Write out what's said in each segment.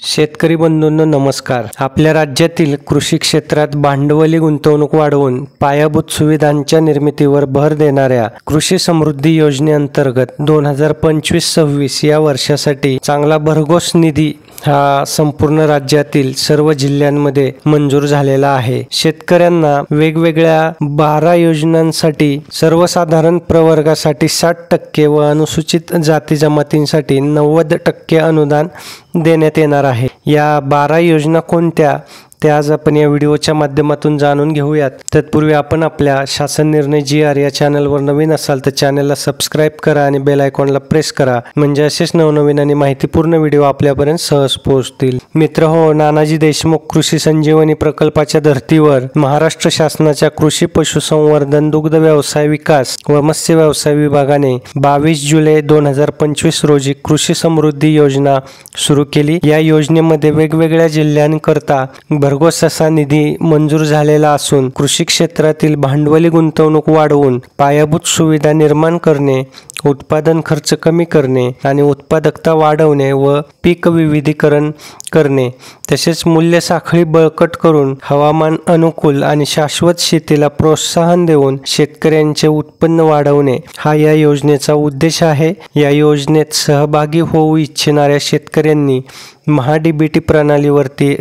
शेतकरी बंधूंनो नमस्कार। आपल्या राज्यातील कृषी क्षेत्रात भांडवली गुंतवणूक वाढवून पायाभूत सुविधांच्या निर्मितीवर भर देणाऱ्या कृषी समृद्धी योजनेअंतर्गत 2025-26 या वर्षासाठी चांगला भरघोस निधी हा संपूर्ण राज्यातील सर्व जिल्ह्यांमध्ये मंजूर झालेला आहे। शेतकऱ्यांना वेगवेगळ्या 12 योजनांसाठी सर्वसाधारण प्रवर्गासाठी 60% व अनुसूचित जाती जमातींसाठी 90% अनुदान देण्यात येणार आहे। या 12 योजना कोणत्या ते आज आपण या व्हिडिओच्या माध्यमातून जाणून घेऊयात। तत्पूर्वी आपण आपल्या शासन निर्णय GR या चॅनलवर नवीन असाल तर चॅनलला सबस्क्राइब करा आणि बेल आयकॉनला प्रेस करा, म्हणजे असेच नवनवीन आणि माहितीपूर्ण व्हिडिओ आपल्यापर्यंत सहज पोहोचतील। मित्रहो, नानाजी देशमुख कृषी संजीवनी प्रकल्पाच्या धर्तीवर महाराष्ट्र शासनाच्या कृषी पशुसंवर्धन, दुग्ध व्यवसाय विकास व मत्स्य व्यवसाय विभागाने 22 जुलै 2025 रोजी कृषी समृद्धी योजना सुरू केली। या योजनेमध्ये वेगवेगळ्या जिल्ह्यांकरता भरघोस असा निधी मंजूर झालेला असून कृषी क्षेत्रातील भांडवली गुंतवणूक वाढवून पायाभूत सुविधा निर्माण करणे, उत्पादन खर्च कमी करणे आणि उत्पादकता वाढवणे व पीक विविधीकरण करणे, तसेच मूल्य साखळी बळकट करून हवामान अनुकूल आणि शाश्वत शेतीला प्रोत्साहन देऊन शेतकऱ्यांचे उत्पन्न वाढवणे हा या योजनेचा उद्देश आहे। या योजनेत सहभागी होऊ इच्छिणाऱ्या शेतकऱ्यांनी महा-DBT प्रणालीवरती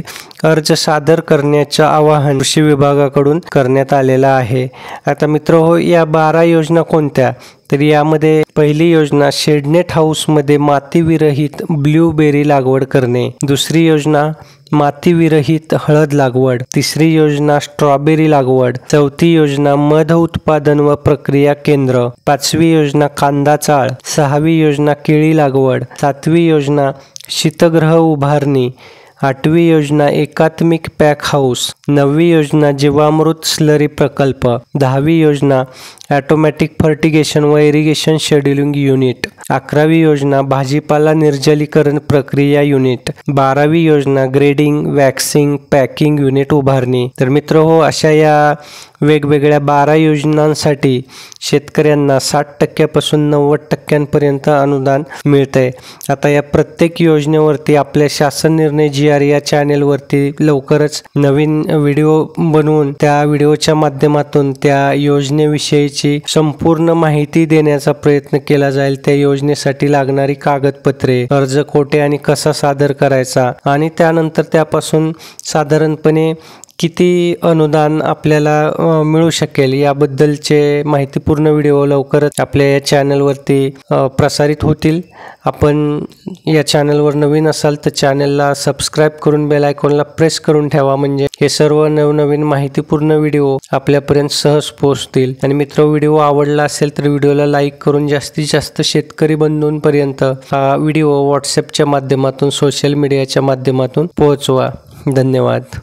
अर्ज सादर करण्याचे आवाहन कृषी विभागाकडून करण्यात आलेलं आहे। आता मित्रहो, या 12 योजना कोणत्या तर यामध्ये पहिली योजना शेडनेट हाऊसमध्ये मातीविरहित ब्लूबेरी लागवड करणे, दुसरी योजना मातीविरहित हळद लागवड, तिसरी योजना स्ट्रॉबेरी लागवड, चौथी योजना मध उत्पादन व प्रक्रिया केंद्र, पाचवी योजना कांदा चाळ, सहावी योजना केळी लागवड, सातवी योजना शीतगृह उभारणी, आठवी योजना एकात्मिक पॅक हाऊस, नववी योजना जीवामृत स्लरी प्रकल्प, 10वी योजना ऑटोमॅटिक फर्टिगेशन व इरिगेशन शेड्यूलिंग युनिट, 11वी योजना भाजीपाला निर्जलीकरण प्रक्रिया युनिट, 12वी योजना ग्रेडिंग, वॅक्सिंग, पॅकिंग युनिट उभारणी। तर मित्रहो, अशा या वेगवेगळ्या 12 योजनांसाठी शेतकऱ्यांना 60% पासून 90% अनुदान मिळतंय। आता या प्रत्येक योजनेवरती आपल्या शासन निर्णय GR या चॅनेलवरती लवकरच नवीन व्हिडिओ बनवून त्या व्हिडिओच्या माध्यमातून त्या योजनेविषयीची संपूर्ण माहिती देण्याचा प्रयत्न केला जाईल। त्या योजनेसाठी लागणारी कागदपत्रे, अर्ज कोठे आणि कसा सादर करायचा आणि त्यानंतर त्यापासून साधारणपणे किती अनुदान आपल्याला मिळू शकेल याबद्दलचे माहितीपूर्ण व्हिडिओ लवकरच आपल्या या चॅनलवरती प्रसारित होतील। आपण या चॅनलवर नवीन असाल तर चॅनलला सबस्क्राइब करून बेल आयकॉनला प्रेस करून ठेवा, म्हणजे हे सर्व नवनवीन माहितीपूर्ण व्हिडिओ आपल्यापर्यंत सहज पोहोचतील। आणि मित्र, व्हिडिओ आवडला असेल तर व्हिडिओला लाईक करून जास्तीत जास्त शेतकरी बंधूंपर्यंत हा व्हिडिओ व्हॉट्सॲपच्या माध्यमातून, सोशल मीडियाच्या माध्यमातून पोहोचवा। धन्यवाद।